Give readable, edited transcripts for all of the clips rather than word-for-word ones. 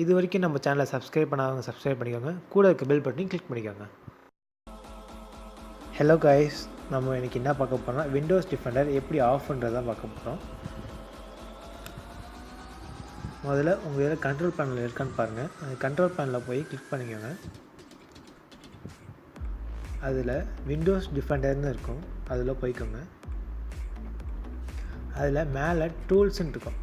இது வரைக்கும் நம்ம சேனலை சப்ஸ்கிரைப் பண்ணாதவங்க சப்ஸ்கிரைப் பண்ணிக்கோங்க. கூட இருக்க பெல் பட்டனையும் கிளிக் பண்ணிக்கோங்க. ஹலோ கைஸ், நம்ம இன்றைக்கி என்ன பார்க்க போகிறோம்னா விண்டோஸ் டிஃபெண்டர் எப்படி ஆஃப் பண்ணுறதான் பார்க்க போகிறோம். முதல்ல உங்கள் இதில் கண்ட்ரோல் பேனல் இருக்கான்னு பாருங்கள். அந்த கண்ட்ரோல் பேனலில் போய் கிளிக் பண்ணிக்கோங்க. அதில் விண்டோஸ் டிஃபெண்டர்னு இருக்கும், அதில் போய்க்கோங்க. அதில் மேலே டூல்ஸ்ன்னு இருக்கும்.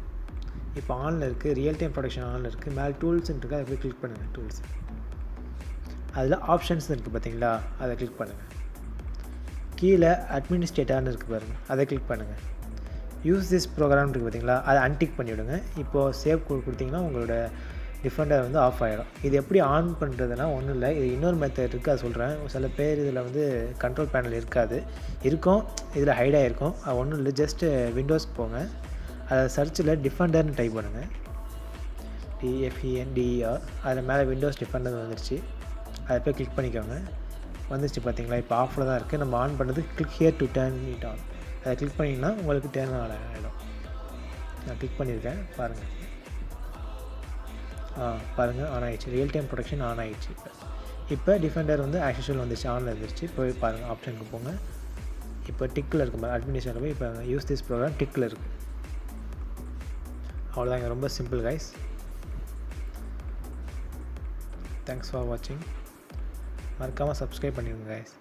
இப்போ ஆனில் இருக்குது, ரியல் டைம் ப்ரொடக்ஷன் ஆனில் இருக்குது. மேலே டூல்ஸ்ன்னு இருக்குது, அதை போய் கிளிக் பண்ணுங்கள். டூல்ஸ் அதில் ஆப்ஷன்ஸ் இருக்குது பார்த்தீங்களா, அதை கிளிக் பண்ணுங்கள். கீழே அட்மினிஸ்ட்ரேட்டர்னு இருக்குது பாருங்கள், அதை கிளிக் பண்ணுங்கள். யூஸ் திஸ் ப்ரோக்ராம் இருக்குது பார்த்தீங்களா, அதை அன்டிக் பண்ணிவிடுங்க. இப்போது சேவ் கொடுத்தீங்கன்னா உங்களோட டிஃபெண்டர் வந்து ஆஃப் ஆகிடும். இது எப்படி ஆன் பண்ணுறதுனா ஒன்றும் இல்லை, இது இன்னொரு மெத்தட் இருக்குது, அதை சொல்கிறேன். சில பேர் இதில் வந்து கண்ட்ரோல் பேனல் இருக்காது, இருக்கும், இதில் ஹைடாக இருக்கும். அது ஒன்றும் இல்லை, ஜஸ்ட்டு விண்டோஸ் போங்க, அதை சர்ச்சில் டிஃபெண்டர்னு டைப் பண்ணுங்கள், DFENDER. அதில் மேலே விண்டோஸ் டிஃபெண்டர் வந்துருச்சு, அதை போய் கிளிக் பண்ணிக்கோங்க. வந்துருச்சு பார்த்தீங்களா, இப்போ ஆஃபில் தான் இருக்குது. நம்ம ஆன் பண்ணுறது click here to turn it on. அதை கிளிக் பண்ணிங்கன்னா உங்களுக்கு டர்ன் ஆகிடும். நான் கிளிக் பண்ணியிருக்கேன் பாருங்கள். பாருங்கள், ஆன் ஆகிடுச்சு. ரியல் டைம் ப்ரொடக்ஷன் ஆன் ஆகிடுச்சு. இப்போ டிஃபெண்டர் வந்து ஆஸ் யூஷுவல் வந்துச்சு, ஆனில் இருந்துச்சு. போய் பாருங்கள், ஆப்ஷனுக்கு போங்க. இப்போ டிக்கில் இருக்கும், அட்மினிஸ்ட்ரேட்டர் போய் இப்போ யூஸ் திஸ் ப்ரோக்ராம் டிக்கில் இருக்குது. அவ்வளோதாங்க, ரொம்ப சிம்பிள் கைஸ். தேங்க்ஸ் ஃபார் வாட்சிங். மறக்காமல் சப்ஸ்கிரைப் பண்ணிடுங்க கைஸ்.